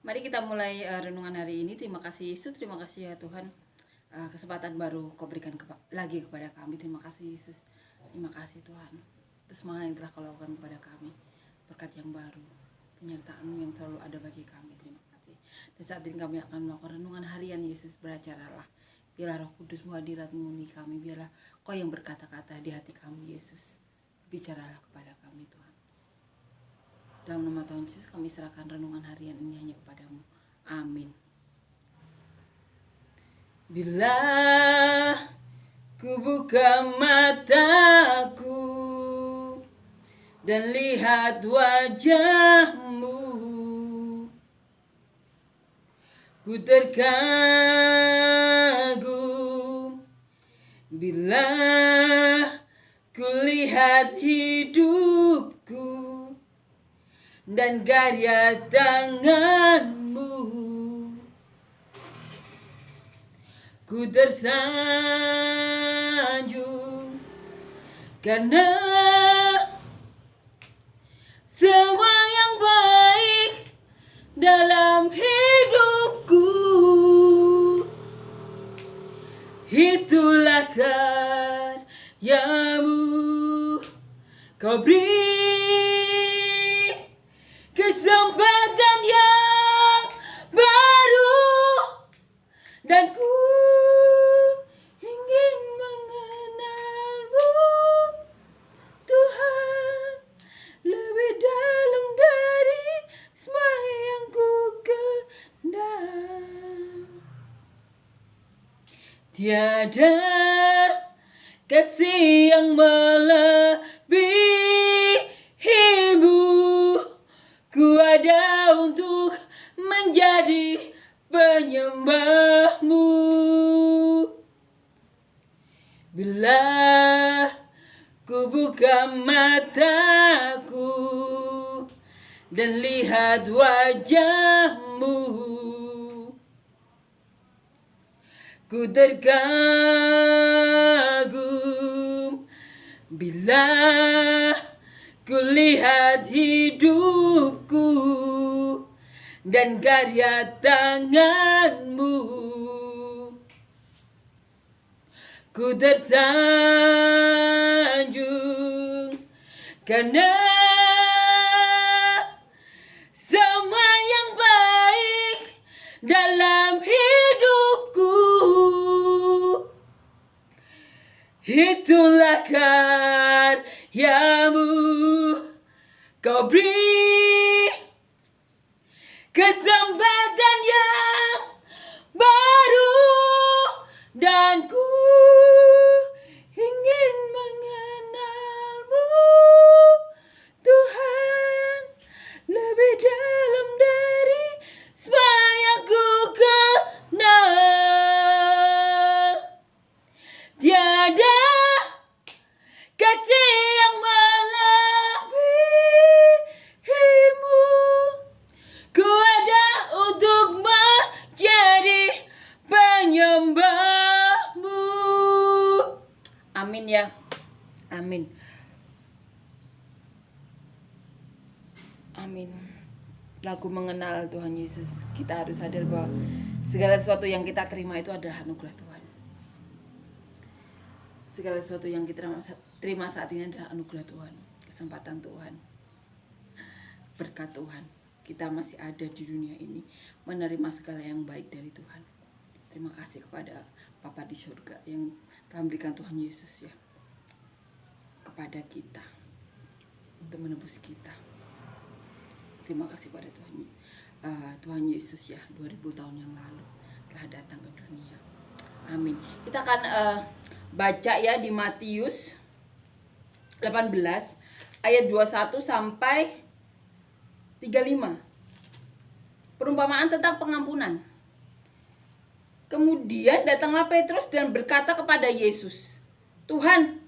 Mari kita mulai renungan hari ini. Terima kasih Yesus, terima kasih ya Tuhan. Kesempatan baru Kau berikan lagi kepada kami. Terima kasih Yesus. Terima kasih Tuhan. Terus semangat yang telah Kau lakukan kepada kami. Berkat yang baru, penyertaan-Mu yang selalu ada bagi kami. Terima kasih. Dan saat ini kami akan melakukan renungan harian. Yesus, beracaralah. Biarlah Roh Kudus-Mu hadirat mengundi kami. Biarlah Kau yang berkata-kata di hati kami, Yesus. Bicaralah kepada kami Tuhan. Dalam nama Tuhan Yesus kami serahkan renungan harian ini hanya kepadamu. Amin. Bila ku buka mataku dan lihat wajahmu, ku terkagum. Bila ku lihat hidupku dan karya tanganmu, ku tersanjung karena semua yang baik dalam hidupku, itulah karyamu. Kau beri kesempatan yang baru, dan ku ingin mengenalmu Tuhan lebih dalam dari semua yang ku kenal. Tiada kasih yang melebihimu. Ku ada untuk menjadi penyembahmu. Bila ku buka mataku dan lihat wajahmu, ku terkagum. Bila ku lihat hidupku dan karya tanganmu, ku tersanjung karena semua yang baik dalam hidupku, itulah karyamu. Kau beri kesempatan yang baru, dan ku ingin mengenalmu Tuhan lebih dalam dari semua yang ku kenal. Tiada kasih yang melebihimu. Ku ada untuk menjadi penyembahmu. Amin ya. Amin. Amin. Lagu mengenal Tuhan Yesus. Kita harus sadar bahwa segala sesuatu yang kita terima itu adalah anugerah Tuhan. Segala sesuatu yang kita terima saat ini adalah anugerah Tuhan, kesempatan Tuhan, berkat Tuhan. Kita masih ada di dunia ini menerima segala yang baik dari Tuhan. Terima kasih kepada Bapa di surga yang telah memberikan Tuhan Yesus ya kepada kita untuk menebus kita. Terima kasih pada Tuhan Yesus ya, 2000 tahun yang lalu telah datang ke dunia. Amin. Kita akan baca ya di Matius 18 ayat 21 sampai 35. Perumpamaan tentang pengampunan. Kemudian datanglah Petrus dan berkata kepada Yesus, "Tuhan,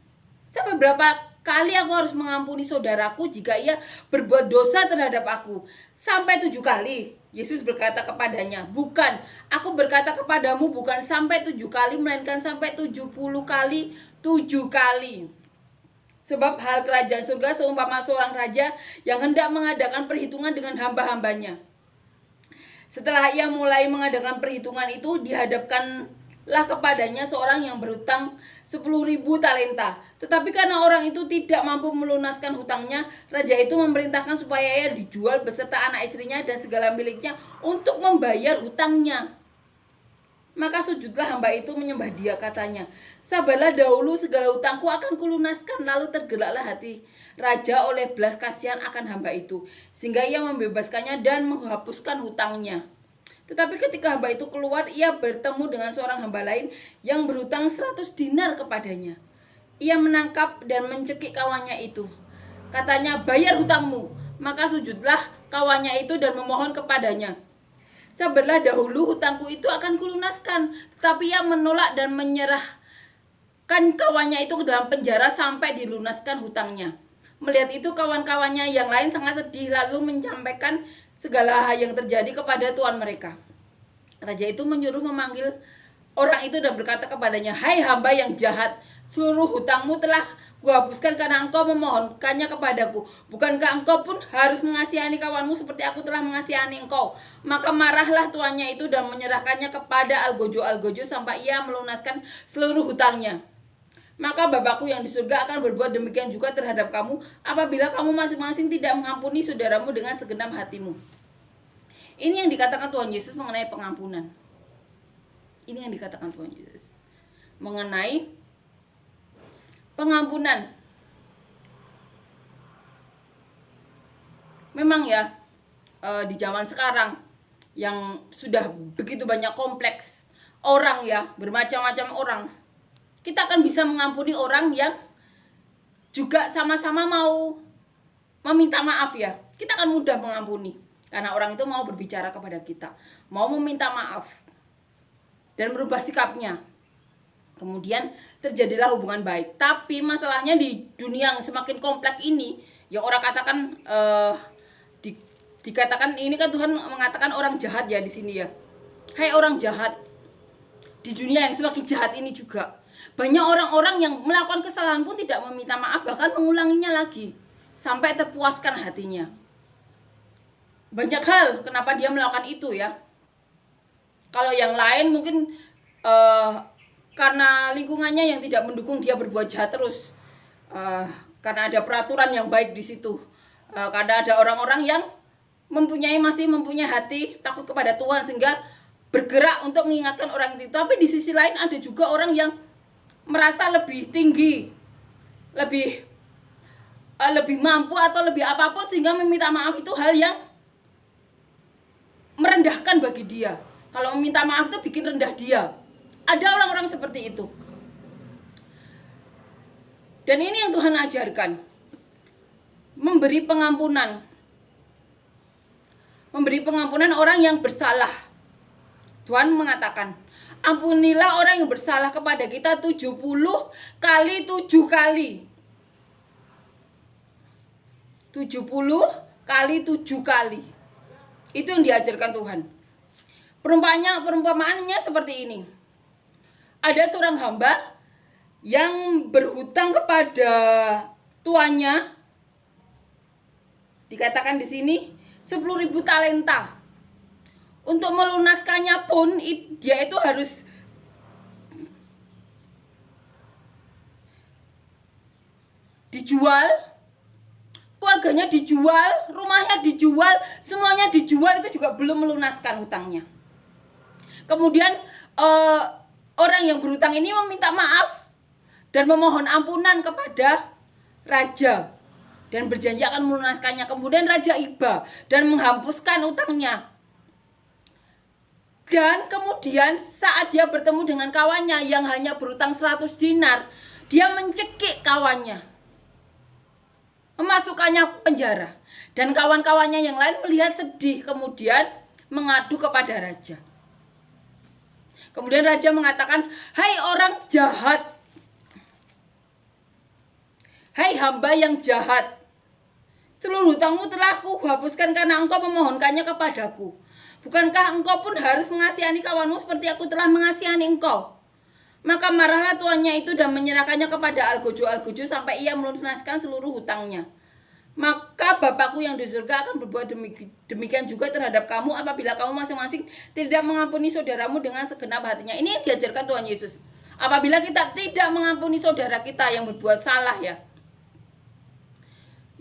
sampai berapa kali aku harus mengampuni saudaraku jika ia berbuat dosa terhadap aku? Sampai 7 kali?" Yesus berkata kepadanya, "Bukan, aku berkata kepadamu bukan sampai 7 kali, melainkan sampai 70 kali 7 kali. Sebab hal kerajaan surga seumpama seorang raja yang hendak mengadakan perhitungan dengan hamba-hambanya. Setelah ia mulai mengadakan perhitungan itu, dihadapkanlah kepadanya seorang yang berhutang 10.000 talenta. Tetapi karena orang itu tidak mampu melunaskan hutangnya, raja itu memerintahkan supaya ia dijual beserta anak istrinya dan segala miliknya untuk membayar hutangnya. Maka sujudlah hamba itu menyembah dia, katanya, sabarlah dahulu, segala hutangku akan kulunaskan. Lalu tergeraklah hati raja oleh belas kasihan akan hamba itu, sehingga ia membebaskannya dan menghapuskan hutangnya. Tetapi ketika hamba itu keluar, ia bertemu dengan seorang hamba lain yang berhutang 100 dinar kepadanya. Ia menangkap dan mencekik kawannya itu. Katanya, bayar hutangmu. Maka sujudlah kawannya itu dan memohon kepadanya, sabarlah dahulu, hutangku itu akan kulunaskan. Tetapi ia menolak dan menyerahkan kawannya itu ke dalam penjara sampai dilunaskan hutangnya. Melihat itu kawan-kawannya yang lain sangat sedih, lalu menyampaikan segala hal yang terjadi kepada tuan mereka. Raja itu menyuruh memanggil orang itu dan berkata kepadanya, hai hamba yang jahat, seluruh hutangmu telah kuhapuskan karena engkau memohonkannya kepadaku. Bukankah engkau pun harus mengasihani kawanmu seperti aku telah mengasihani engkau? Maka marahlah tuannya itu dan menyerahkannya kepada algojo sampai ia melunaskan seluruh hutangnya. Maka Bapakku yang di surga akan berbuat demikian juga terhadap kamu, apabila kamu masing-masing tidak mengampuni saudaramu dengan segenap hatimu. Ini yang dikatakan Tuhan Yesus mengenai pengampunan. Ini yang dikatakan Tuhan Yesus mengenai pengampunan. Memang ya, di zaman sekarang yang sudah begitu banyak kompleks orang ya, bermacam-macam orang, kita akan bisa mengampuni orang yang juga sama-sama mau meminta maaf ya. Kita akan mudah mengampuni karena orang itu mau berbicara kepada kita, mau meminta maaf dan merubah sikapnya. Kemudian terjadilah hubungan baik. Tapi masalahnya di dunia yang semakin kompleks ini, yang orang katakan dikatakan ini kan Tuhan mengatakan orang jahat ya di sini ya. Hai orang jahat. Di dunia yang semakin jahat ini juga banyak orang-orang yang melakukan kesalahan pun tidak meminta maaf, bahkan mengulanginya lagi sampai terpuaskan hatinya. Banyak hal kenapa dia melakukan itu ya. Kalau yang lain mungkin karena lingkungannya yang tidak mendukung dia berbuat jahat terus, karena ada peraturan yang baik di situ, karena ada orang-orang yang masih mempunyai hati takut kepada Tuhan sehingga bergerak untuk mengingatkan orang itu. Tapi di sisi lain ada juga orang yang merasa lebih tinggi, lebih mampu atau lebih apapun sehingga meminta maaf itu hal yang merendahkan bagi dia. Kalau meminta maaf itu bikin rendah dia. Ada orang-orang seperti itu. Dan ini yang Tuhan ajarkan. Memberi pengampunan. Memberi pengampunan orang yang bersalah. Tuhan mengatakan, ampunilah orang yang bersalah kepada kita 70 kali 7 kali. 70 kali 7 kali. Itu yang diajarkan Tuhan. Perumpamaannya seperti ini. Ada seorang hamba yang berhutang kepada tuannya, dikatakan di sini 10.000 talenta. Untuk melunaskannya pun dia itu harus dijual, keluarganya dijual, rumahnya dijual, semuanya dijual, itu juga belum melunaskan hutangnya. Kemudian orang yang berhutang ini meminta maaf dan memohon ampunan kepada raja dan berjanji akan melunaskannya. Kemudian raja iba dan menghapuskan utangnya. Dan kemudian saat dia bertemu dengan kawannya yang hanya berhutang 100 dinar, dia mencekik kawannya, memasukkannya penjara. Dan kawan-kawannya yang lain melihat sedih, kemudian mengadu kepada raja. Kemudian raja mengatakan, hai orang jahat, hai hamba yang jahat, seluruh hutangmu telah kuhapuskan karena engkau memohonkannya kepadaku. Bukankah engkau pun harus mengasihani kawanmu seperti aku telah mengasihani engkau? Maka marahlah tuannya itu dan menyerahkannya kepada algojo sampai ia melunaskan seluruh hutangnya. Maka Bapakku yang di surga akan berbuat demikian juga terhadap kamu apabila kamu masing-masing tidak mengampuni saudaramu dengan segenap hatinya. Ini yang diajarkan Tuhan Yesus. Apabila kita tidak mengampuni saudara kita yang berbuat salah ya,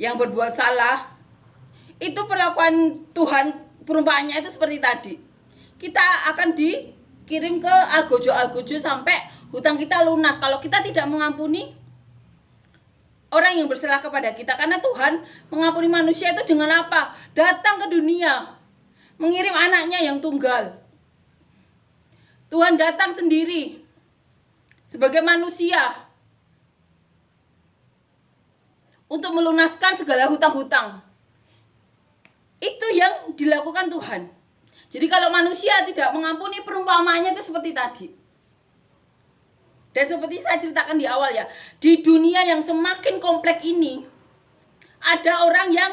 yang berbuat salah, itu perlakuan Tuhan, perumpamannya itu seperti tadi. Kita akan dikirim ke algojo sampai hutang kita lunas kalau kita tidak mengampuni orang yang bersalah kepada kita. Karena Tuhan mengampuni manusia itu dengan apa? Datang ke dunia, mengirim anaknya yang tunggal. Tuhan datang sendiri sebagai manusia untuk melunaskan segala hutang-hutang. Itu yang dilakukan Tuhan. Jadi kalau manusia tidak mengampuni, perumpamaannya itu seperti tadi. Dan seperti saya ceritakan di awal ya, di dunia yang semakin kompleks ini, ada orang yang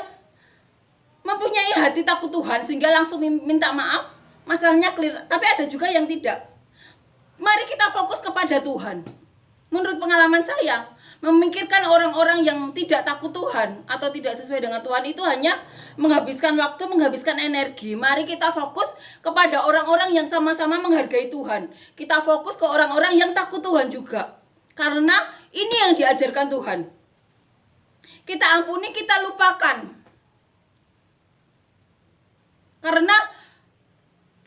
mempunyai hati takut Tuhan sehingga langsung minta maaf, masalahnya clear. Tapi ada juga yang tidak. Mari kita fokus kepada Tuhan. Menurut pengalaman saya, memikirkan orang-orang yang tidak takut Tuhan atau tidak sesuai dengan Tuhan itu hanya menghabiskan waktu, menghabiskan energi. Mari kita fokus kepada orang-orang yang sama-sama menghargai Tuhan. Kita fokus ke orang-orang yang takut Tuhan juga. Karena ini yang diajarkan Tuhan. Kita ampuni, kita lupakan. Karena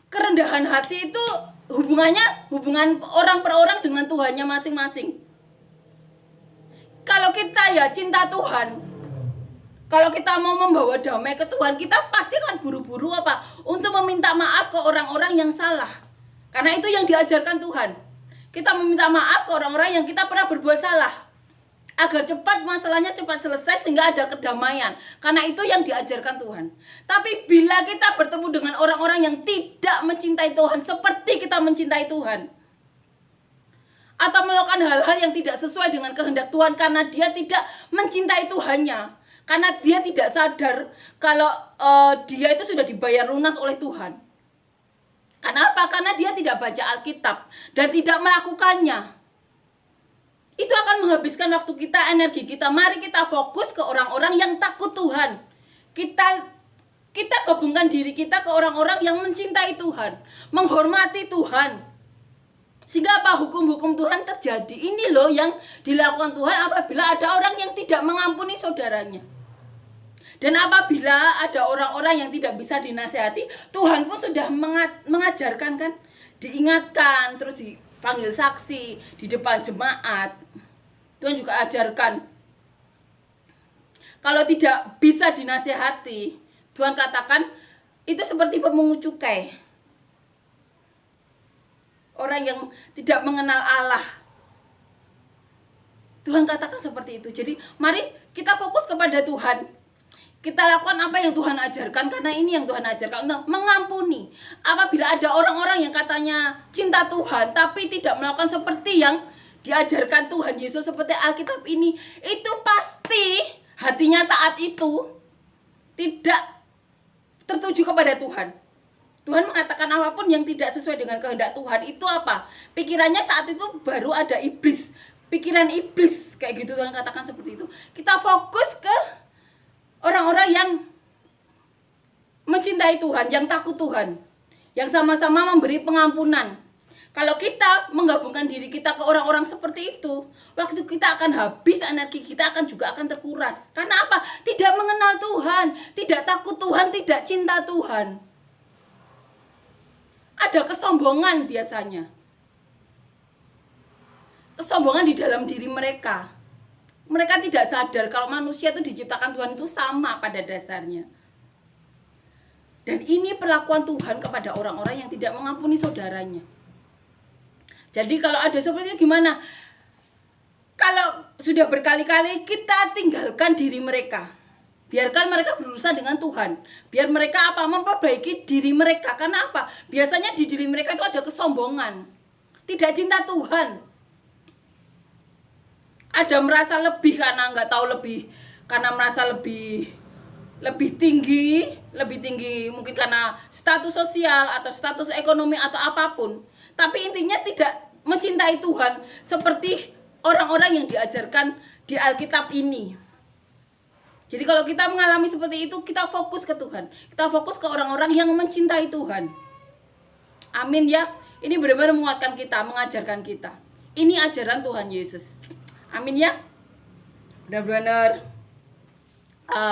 kerendahan hati itu hubungan orang per orang dengan Tuhannya masing-masing. Kalau kita ya cinta Tuhan, kalau kita mau membawa damai ke Tuhan, kita pasti akan buru-buru apa? Untuk meminta maaf ke orang-orang yang salah. Karena itu yang diajarkan Tuhan. Kita meminta maaf ke orang-orang yang kita pernah berbuat salah. Agar cepat masalahnya cepat selesai sehingga ada kedamaian. Karena itu yang diajarkan Tuhan. Tapi bila kita bertemu dengan orang-orang yang tidak mencintai Tuhan seperti kita mencintai Tuhan, atau melakukan hal-hal yang tidak sesuai dengan kehendak Tuhan karena dia tidak mencintai Tuhannya, karena dia tidak sadar kalau dia itu sudah dibayar lunas oleh Tuhan. Karena apa? Karena dia tidak baca Alkitab dan tidak melakukannya. Itu akan menghabiskan waktu kita, energi kita. Mari kita fokus ke orang-orang yang takut Tuhan. Kita gabungkan diri kita ke orang-orang yang mencintai Tuhan, menghormati Tuhan. Sehingga apa? Hukum-hukum Tuhan terjadi. Ini loh yang dilakukan Tuhan apabila ada orang yang tidak mengampuni saudaranya. Dan apabila ada orang-orang yang tidak bisa dinasihati, Tuhan pun sudah mengajarkan kan, diingatkan, terus dipanggil saksi di depan jemaat. Tuhan juga ajarkan. Kalau tidak bisa dinasihati, Tuhan katakan itu seperti pemungut cukai. Orang yang tidak mengenal Allah. Tuhan katakan seperti itu. Jadi mari kita fokus kepada Tuhan. Kita lakukan apa yang Tuhan ajarkan. Karena ini yang Tuhan ajarkan, untuk mengampuni. Apabila ada orang-orang yang katanya cinta Tuhan tapi tidak melakukan seperti yang diajarkan Tuhan Yesus seperti Alkitab ini, itu pasti hatinya saat itu tidak tertuju kepada Tuhan. Tuhan mengatakan apapun yang tidak sesuai dengan kehendak Tuhan itu apa? Pikirannya saat itu baru ada iblis. Pikiran iblis. Kayak gitu Tuhan katakan seperti itu. Kita fokus ke orang-orang yang mencintai Tuhan, yang takut Tuhan. Yang sama-sama memberi pengampunan. Kalau kita menggabungkan diri kita ke orang-orang seperti itu, waktu kita akan habis, energi kita juga akan terkuras. Karena apa? Tidak mengenal Tuhan, tidak takut Tuhan, tidak cinta Tuhan. Ada kesombongan biasanya. Kesombongan di dalam diri mereka. Mereka tidak sadar kalau manusia itu diciptakan Tuhan itu sama pada dasarnya. Dan ini perlakuan Tuhan kepada orang-orang yang tidak mengampuni saudaranya. Jadi kalau ada seperti itu gimana? Kalau sudah berkali-kali kita tinggalkan diri mereka. Biarkan mereka berurusan dengan Tuhan. Biar mereka memperbaiki diri mereka. Karena apa? Biasanya di diri mereka itu ada kesombongan. Tidak cinta Tuhan. Ada merasa lebih karena nggak tahu lebih. Karena merasa lebih tinggi mungkin karena status sosial atau status ekonomi atau apapun. Tapi intinya tidak mencintai Tuhan seperti orang-orang yang diajarkan di Alkitab ini. Jadi kalau kita mengalami seperti itu, kita fokus ke Tuhan. Kita fokus ke orang-orang yang mencintai Tuhan. Amin ya. Ini benar-benar menguatkan kita, mengajarkan kita. Ini ajaran Tuhan Yesus. Amin ya. Benar-benar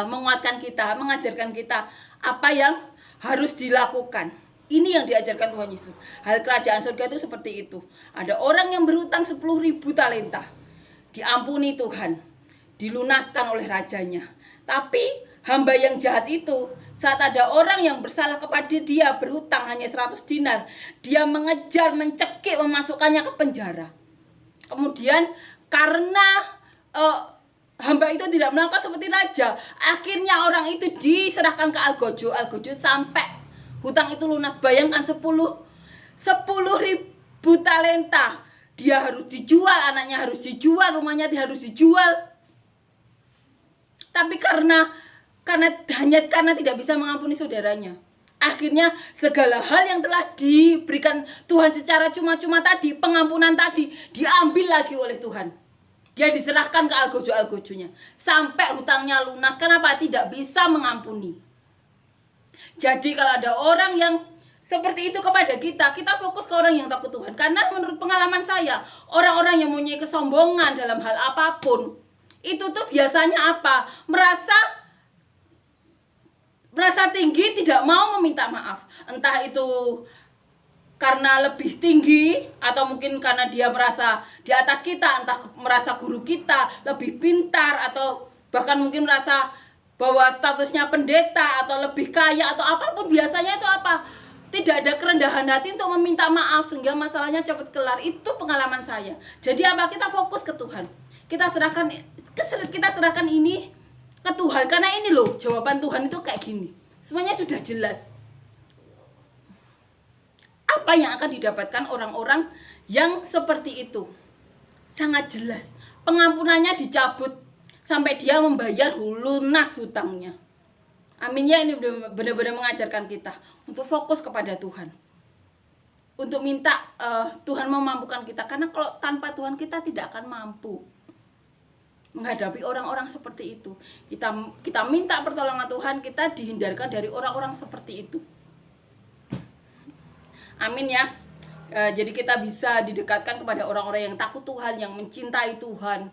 menguatkan kita, mengajarkan kita apa yang harus dilakukan. Ini yang diajarkan Tuhan Yesus. Hal kerajaan surga itu seperti itu. Ada orang yang berhutang 10.000 talenta. Diampuni Tuhan. Dilunaskan oleh rajanya. Tapi hamba yang jahat itu, saat ada orang yang bersalah kepada dia berhutang hanya 100 dinar, dia mengejar, mencekik, memasukkannya ke penjara. Kemudian karena hamba itu tidak melakukan seperti raja, akhirnya orang itu diserahkan ke algojo sampai hutang itu lunas. Bayangkan 10.000 talenta. Dia harus dijual, anaknya harus dijual, rumahnya harus dijual. Tapi karena tidak bisa mengampuni saudaranya, akhirnya segala hal yang telah diberikan Tuhan secara cuma-cuma tadi, pengampunan tadi, diambil lagi oleh Tuhan. Dia diserahkan ke algojo-algojonya sampai hutangnya lunas. Kenapa? Tidak bisa mengampuni. Jadi kalau ada orang yang seperti itu kepada kita, kita fokus ke orang yang takut Tuhan. Karena menurut pengalaman saya, orang-orang yang mempunyai kesombongan dalam hal apapun, itu tuh biasanya apa? Merasa tinggi, tidak mau meminta maaf. Entah itu karena lebih tinggi, atau mungkin karena dia merasa di atas kita, entah merasa guru kita lebih pintar, atau bahkan mungkin merasa bahwa statusnya pendeta atau lebih kaya atau apapun. Biasanya itu apa? Tidak ada kerendahan hati untuk meminta maaf sehingga masalahnya cepat kelar. Itu pengalaman saya. Jadi apa? Kita fokus ke Tuhan. Kita serahkan ini ke Tuhan. Karena ini loh, jawaban Tuhan itu kayak gini. Semuanya sudah jelas. Apa yang akan didapatkan orang-orang yang seperti itu? Sangat jelas. Pengampunannya dicabut sampai dia membayar lunas hutangnya. Amin ya. Ini benar-benar mengajarkan kita untuk fokus kepada Tuhan. Untuk minta Tuhan memampukan kita. Karena kalau tanpa Tuhan kita tidak akan mampu menghadapi orang-orang seperti itu. Kita minta pertolongan Tuhan, kita dihindarkan dari orang-orang seperti itu. Amin ya. Jadi kita bisa didekatkan kepada orang-orang yang takut Tuhan, yang mencintai Tuhan,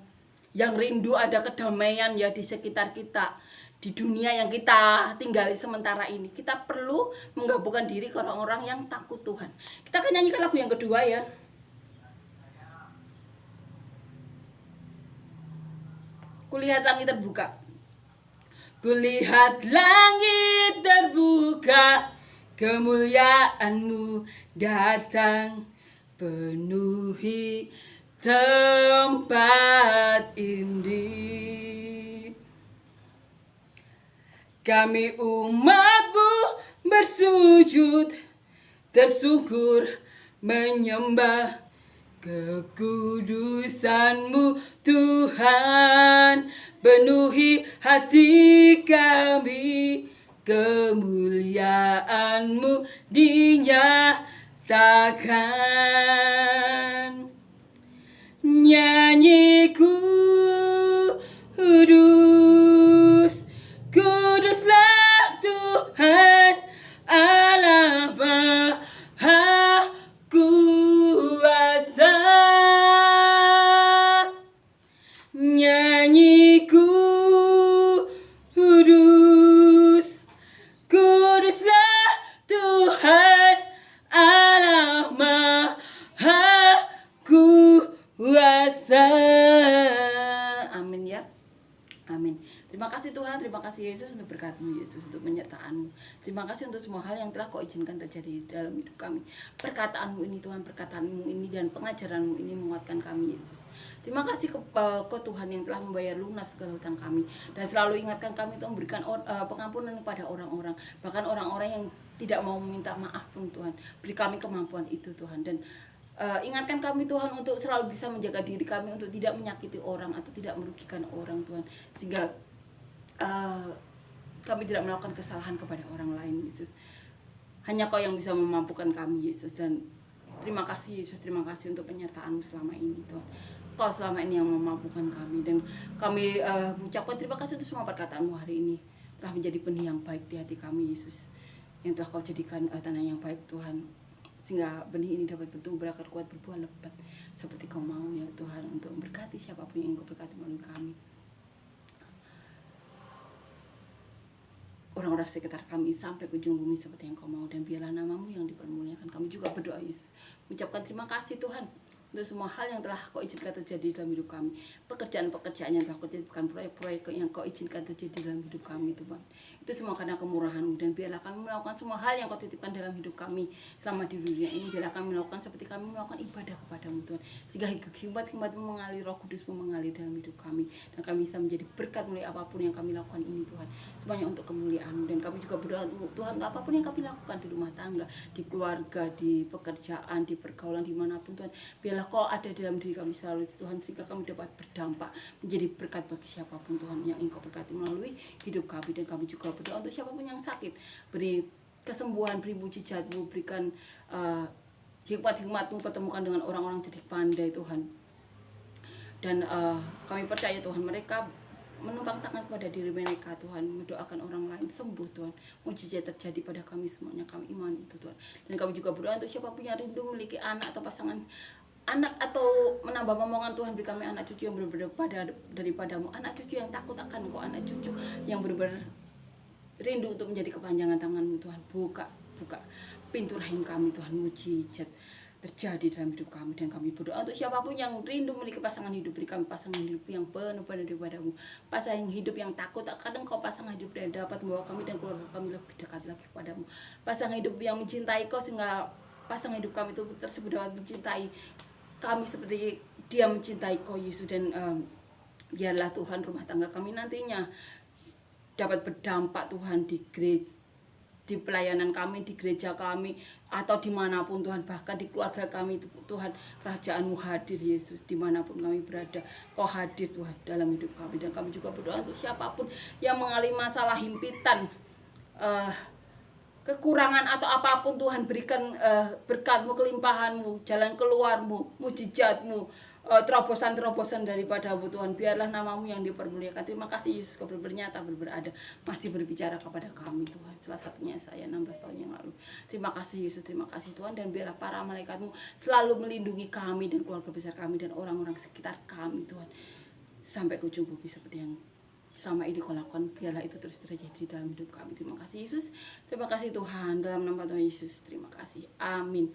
yang rindu ada kedamaian ya di sekitar kita, di dunia yang kita tinggali sementara ini. Kita perlu menggabungkan diri ke orang-orang yang takut Tuhan. Kita akan nyanyikan lagu yang kedua ya. Kulihat langit terbuka. Kulihat langit terbuka, kemuliaan-Mu datang penuhi tempat ini. Kami umat-Mu bersujud, tersungkur menyembah kekudusan-Mu Tuhan. Penuhi hati kami, kemuliaan-Mu dinyatakan. Nyanyi kudus, kuduslah Tuhan Allah Maha Kuasa. Nyanyi kudus, kuduslah Tuhan Allah Maha Kuasa. Amin ya. Amin. Terima kasih Tuhan, terima kasih Yesus untuk berkat-Mu, Yesus untuk penyertaan-Mu. Terima kasih untuk semua hal yang telah Kau izinkan terjadi dalam hidup kami. Perkataan-Mu ini Tuhan, perkataan-Mu ini dan pengajaran-Mu ini menguatkan kami, Yesus. Terima kasih ke Tuhan yang telah membayar lunas segala hutang kami dan selalu ingatkan kami untuk memberikan pengampunan kepada orang-orang, bahkan orang-orang yang tidak mau meminta maaf pun Tuhan. Beri kami kemampuan itu Tuhan, dan ingatkan kami Tuhan untuk selalu bisa menjaga diri kami untuk tidak menyakiti orang atau tidak merugikan orang Tuhan, sehingga kami tidak melakukan kesalahan kepada orang lain, Yesus. Hanya Kau yang bisa memampukan kami, Yesus. Dan terima kasih Yesus, terima kasih untuk penyertaan-Mu selama ini Tuhan. Kau selama ini yang memampukan kami. Dan kami mengucapkan terima kasih untuk semua perkataan-Mu hari ini. Telah menjadi benih yang baik di hati kami, Yesus. Yang telah Kau jadikan tanah yang baik, Tuhan. Sehingga benih ini dapat bertumbuh berakar kuat, berbuah lebat. Seperti Kau mau ya Tuhan, untuk memberkati siapapun yang Kau berkati melalui kami. Orang-orang sekitar kami sampai ke ujung bumi seperti yang Kau mau. Dan biarlah nama-Mu yang dipermuliakan. Kami juga berdoa, Yesus. Mengucapkan terima kasih Tuhan untuk semua hal yang telah Kau izinkan terjadi dalam hidup kami. Pekerjaan-pekerjaan yang telah Kau titipkan, proyek-proyek yang Kau izinkan terjadi dalam hidup kami, Tuhan. Itu semua karena kemurahan-Mu. Dan biarlah kami melakukan semua hal yang Kau titipkan dalam hidup kami selama di dunia ini. Biarlah kami melakukan seperti kami melakukan ibadah kepada-Mu, Tuhan. Sehingga hikmat-hikmat-Mu mengalir, Roh Kudus-Mu mengalir dalam hidup kami. Dan kami bisa menjadi berkat melalui apapun yang kami lakukan ini, Tuhan. Semuanya untuk kemuliaan-Mu. Dan kami juga berdoa untuk Tuhan, untuk apapun yang kami lakukan di rumah tangga, di keluarga, di pekerjaan, di pergaulan, dimanapun Tuhan. Biarlah Kau ada dalam diri kami selalu, Tuhan, sehingga kami dapat berdampak menjadi berkat bagi siapapun, Tuhan, yang Engkau berkati melalui hidup kami. Dan kami juga berdoa untuk siapapun yang sakit, beri kesembuhan, beri mujizat-Mu, berikan hikmat-hikmat-Mu, pertemukan dengan orang-orang cerdik pandai, Tuhan. Dan kami percaya Tuhan, mereka menumpang tangan pada diri mereka, Tuhan, mendoakan orang lain sembuh, Tuhan. Mujizat terjadi pada kami semuanya, kami iman itu, Tuhan. Dan kami juga berdoa untuk siapapun yang rindu memiliki anak atau pasangan anak, atau menambah momongan, Tuhan, beri kami anak cucu yang benar-benar daripada-Mu, anak cucu yang takut akan Engkau, anak cucu yang benar-benar rindu untuk menjadi kepanjangan tangan-Mu, Tuhan. Buka pintu rahim kami, Tuhan. Mujizat terjadi dalam hidup kami. Dan kami berdoa untuk siapapun yang rindu memiliki pasangan hidup, beri kami pasangan hidup yang penuh daripada-Mu, pasangan hidup yang takut akan Engkau, pasangan hidup yang dapat membawa kami dan keluarga kami lebih dekat lagi kepada-Mu, pasangan hidup yang mencintai Kau, sehingga pasangan hidup kami itu tersebut dapat mencintai kami seperti Dia mencintai Kau, Yesus. Dan biarlah Tuhan rumah tangga kami nantinya dapat berdampak, Tuhan, di pelayanan kami, di gereja kami, atau dimanapun, Tuhan, bahkan di keluarga kami, Tuhan, kerajaan-Mu hadir, Yesus. Dimanapun kami berada, Kau hadir, Tuhan, dalam hidup kami. Dan kami juga berdoa untuk siapapun yang mengalami masalah himpitan, kekurangan atau apapun, Tuhan, berikan berkat-Mu, kelimpahan-Mu, jalan keluar-Mu, mujizat-Mu, terobosan-terobosan daripada-Mu, Tuhan. Biarlah nama-Mu yang dipermuliakan. Terima kasih, Yesus, Kau bernyata, berada, masih berbicara kepada kami, Tuhan. Salah satunya saya 16 tahun yang lalu. Terima kasih, Yesus, terima kasih, Tuhan. Dan biarlah para malaikat-Mu selalu melindungi kami dan keluarga besar kami dan orang-orang sekitar kami, Tuhan, sampai ke ujung bumi seperti yang selama ini Kau lakukan. Biarlah itu terus terjadi dalam hidup kami. Terima kasih, Yesus. Terima kasih, Tuhan. Dalam nama Tuhan Yesus, terima kasih. Amin.